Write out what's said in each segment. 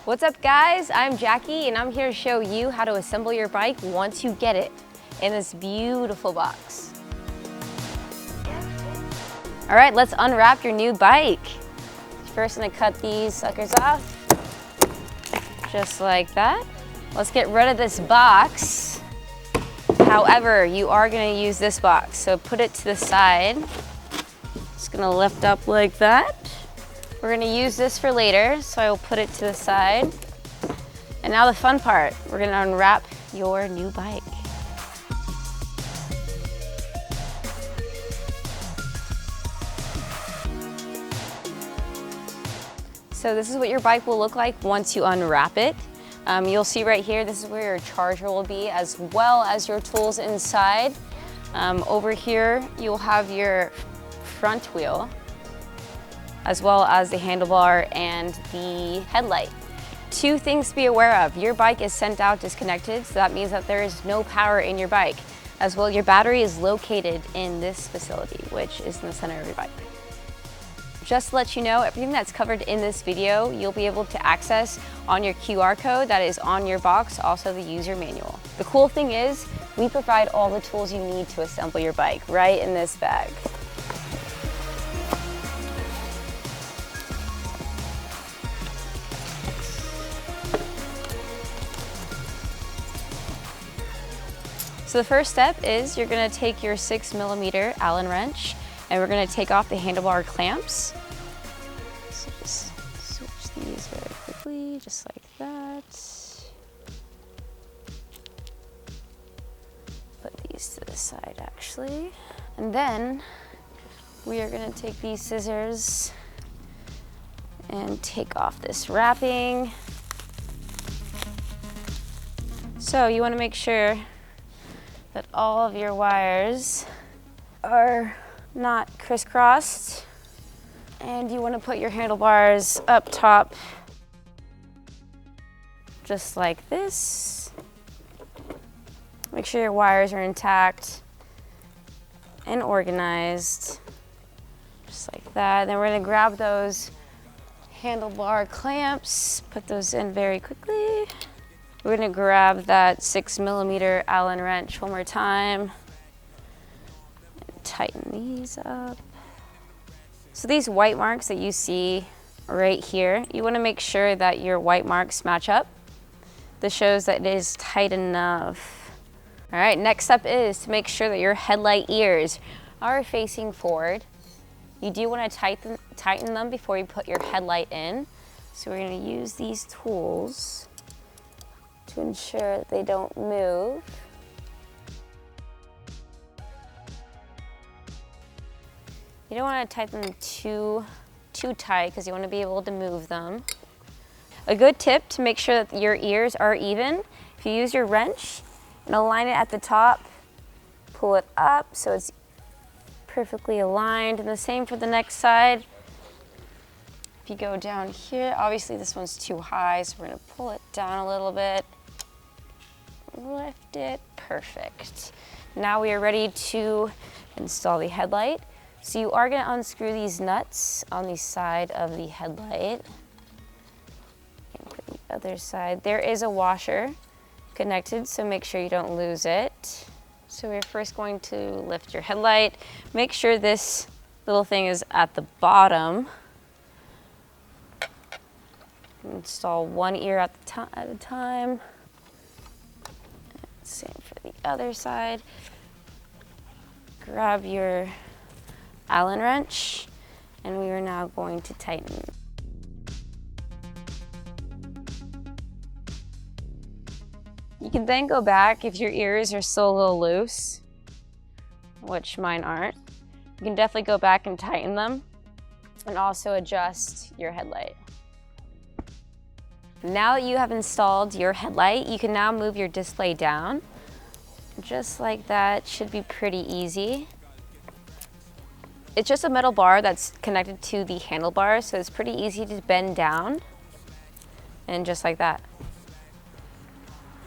What's up guys, I'm Jackie and I'm here to show you how to assemble your bike once you get it in this beautiful box. All right, let's unwrap your new bike. First, I'm gonna cut these suckers off, just like that. Let's get rid of this box. However, you are gonna use this box, so put it to the side. Just gonna lift up like that. We're gonna use this for later, so I will put it to the side. And now the fun part, we're gonna unwrap your new bike. So this is what your bike will look like once you unwrap it. You'll see right here, this is where your charger will be, as well as your tools inside. Over here, you'll have your front wheel, as well as the handlebar and the headlight. Two things to be aware of. Your bike is sent out disconnected, so that means that there is no power in your bike. As well, your battery is located in this facility, which is in the center of your bike. Just to let you know, everything that's covered in this video, you'll be able to access on your QR code that is on your box, also the user manual. The cool thing is, we provide all the tools you need to assemble your bike right in this bag. So the first step is you're gonna take your 6mm Allen wrench and we're gonna take off the handlebar clamps. So just switch these very quickly, just like that. Put these to the side actually. And then we are gonna take these scissors and take off this wrapping. So you wanna make sure that all of your wires are not crisscrossed, and you want to put your handlebars up top just like this. Make sure your wires are intact and organized just like that. Then we're going to grab those handlebar clamps, put those in very quickly. We're gonna grab that 6mm Allen wrench one more time and tighten these up. So these white marks that you see right here, you wanna make sure that your white marks match up. This shows that it is tight enough. All right, next step is to make sure that your headlight ears are facing forward. You do wanna tighten them before you put your headlight in. So we're gonna use these tools to ensure that they don't move. You don't want to tighten them too tight because you want to be able to move them. A good tip to make sure that your ears are even, if you use your wrench and align it at the top, pull it up so it's perfectly aligned, and the same for the next side. If you go down here, obviously this one's too high, so we're going to pull it down a little bit. Lift it, perfect. Now we are ready to install the headlight. So you are going to unscrew these nuts on the side of the headlight. And for the other side, there is a washer connected, so make sure you don't lose it. So we're first going to lift your headlight. Make sure this little thing is at the bottom. Install one ear at a time. Same for the other side. Grab your Allen wrench, and we are now going to tighten. You can then go back if your ears are still a little loose, which mine aren't. You can definitely go back and tighten them, and also adjust your headlight. Now that you have installed your headlight, you can now move your display down. Just like that, should be pretty easy. It's just a metal bar that's connected to the handlebar, so it's pretty easy to bend down. And just like that.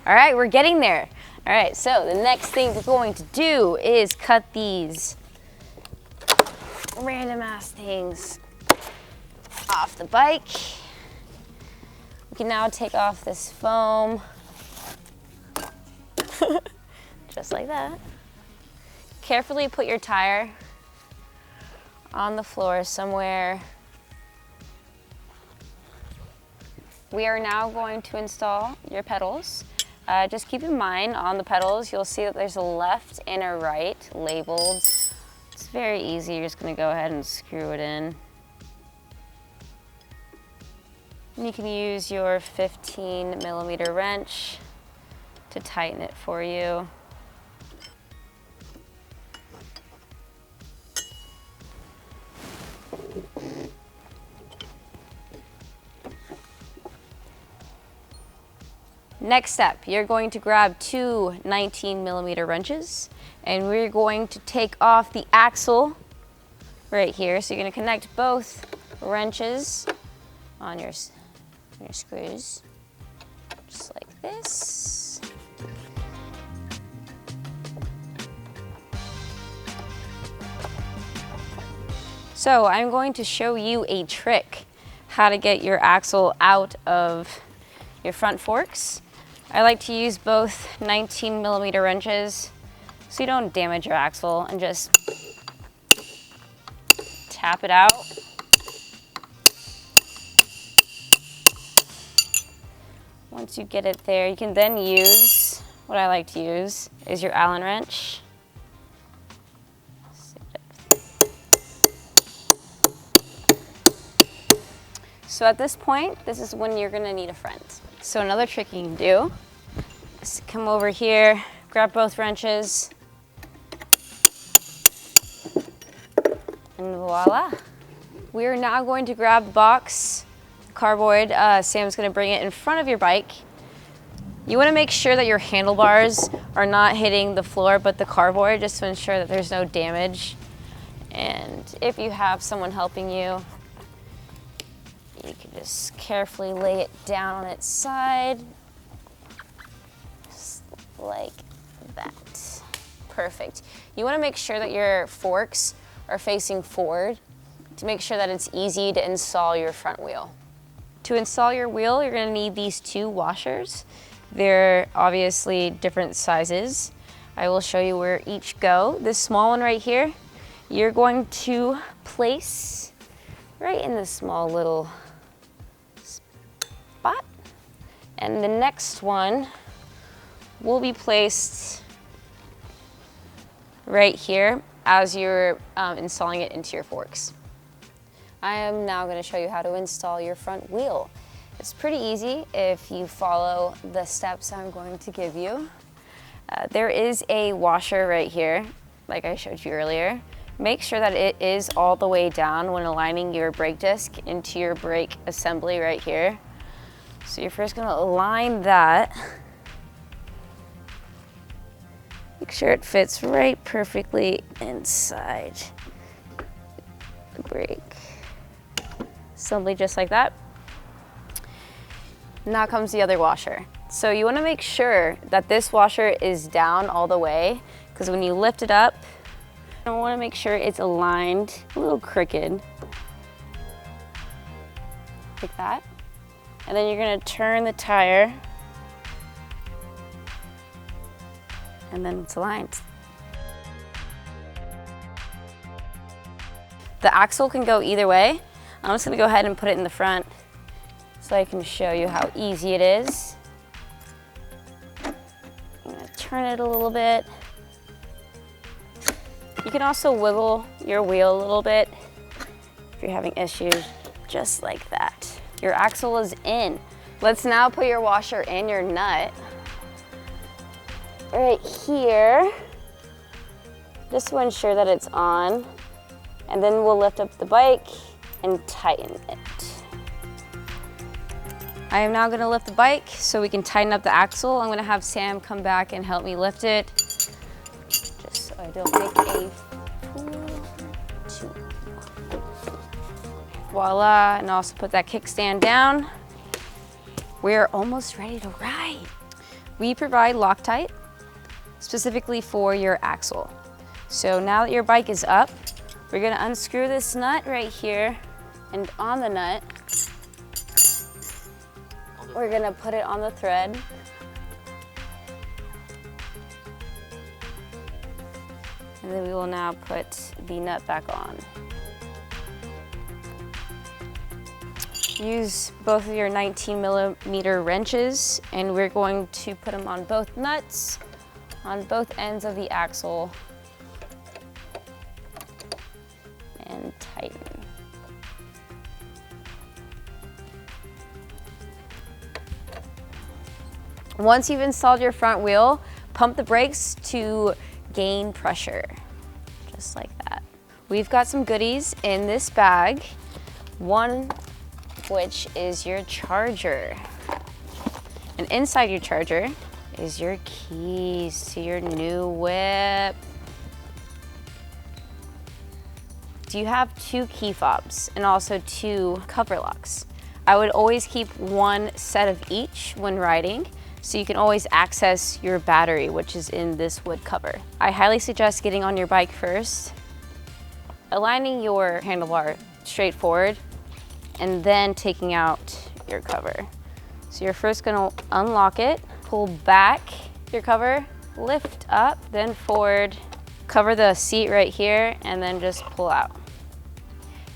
All right, we're getting there. All right, so the next thing we're going to do is cut these random ass things off the bike. can now take off this foam, just like that. Carefully put your tire on the floor somewhere. We are now going to install your pedals. Just keep in mind on the pedals, you'll see that there's a left and a right labeled. It's very easy, you're just gonna go ahead and screw it in. And you can use your 15mm wrench to tighten it for you. Next step, you're going to grab two 19mm wrenches and we're going to take off the axle right here. So you're going to connect both wrenches on your screws, just like this. So I'm going to show you a trick how to get your axle out of your front forks. I like to use both 19mm wrenches so you don't damage your axle, and just tap it out. Once you get it there, you can then use, what I like to use is your Allen wrench. So at this point, this is when you're gonna need a friend. So another trick you can do is come over here, grab both wrenches, and voila. We are now going to grab the box, cardboard. Sam's gonna bring it in front of your bike. You wanna make sure that your handlebars are not hitting the floor, but the cardboard, just to ensure that there's no damage. And if you have someone helping you, you can just carefully lay it down on its side, just like that. Perfect. You want to make sure that your forks are facing forward to make sure that it's easy to install your front wheel. To install your wheel, you're going to need these two washers. They're obviously different sizes. I will show you where each go. This small one right here, you're going to place right in this small little spot. And the next one will be placed right here as you're installing it into your forks. I am now going to show you how to install your front wheel. It's pretty easy if you follow the steps I'm going to give you. There is a washer right here, like I showed you earlier. Make sure that it is all the way down when aligning your brake disc into your brake assembly right here. So you're first going to align that. Make sure it fits right perfectly inside the brake assembly, just like that. Now comes the other washer. So you want to make sure that this washer is down all the way, because when you lift it up, you want to make sure it's aligned a little crooked, like that. And then you're going to turn the tire, and then it's aligned. The axle can go either way. I'm just going to go ahead and put it in the front so I can show you how easy it is. I'm going to turn it a little bit. You can also wiggle your wheel a little bit if you're having issues, just like that. Your axle is in. Let's now put your washer and your nut right here, just to ensure that it's on. And then we'll lift up the bike and tighten it. I am now going to lift the bike so we can tighten up the axle. I'm going to have Sam come back and help me lift it, just so I don't make a fool. Voila, and also put that kickstand down. We're almost ready to ride. We provide Loctite specifically for your axle. So now that your bike is up, we're going to unscrew this nut right here, and on the nut, we're gonna put it on the thread. And then we will now put the nut back on. Use both of your 19mm wrenches, and we're going to put them on both nuts, on both ends of the axle, and tighten. Once you've installed your front wheel, pump the brakes to gain pressure, just like that. We've got some goodies in this bag, one which is your charger. And inside your charger is your keys to your new whip. You have 2 key fobs and also 2 cover locks. I would always keep one set of each when riding, so you can always access your battery, which is in this wood cover. I highly suggest getting on your bike first, aligning your handlebar straight forward, and then taking out your cover. So you're first gonna unlock it, pull back your cover, lift up, then forward, cover the seat right here, and then just pull out.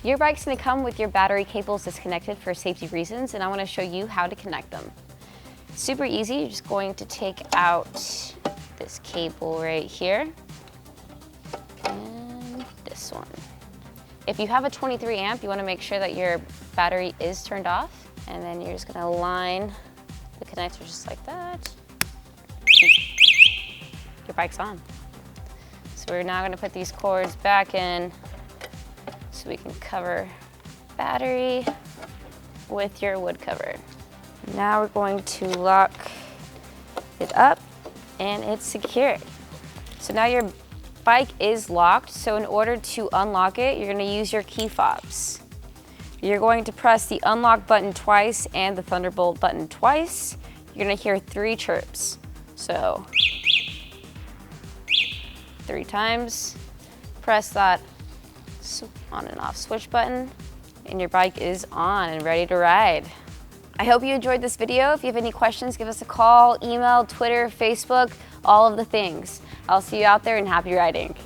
Your bike's gonna come with your battery cables disconnected for safety reasons, and I wanna show you how to connect them. Super easy, you're just going to take out this cable right here, and this one. If you have a 23 amp, you want to make sure that your battery is turned off, and then you're just going to align the connector just like that. Your bike's on. So we're now going to put these cords back in so we can cover battery with your wood cover. Now we're going to lock it up, and it's secured. So now your bike is locked, so in order to unlock it, you're going to use your key fobs. You're going to press the unlock button twice and the Thunderbolt button twice. You're going to hear 3 chirps. So 3 times, press that on and off switch button, and your bike is on and ready to ride. I hope you enjoyed this video. If you have any questions, give us a call, email, Twitter, Facebook, all of the things. I'll see you out there and happy riding.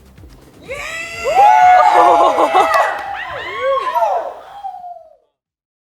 Yeah!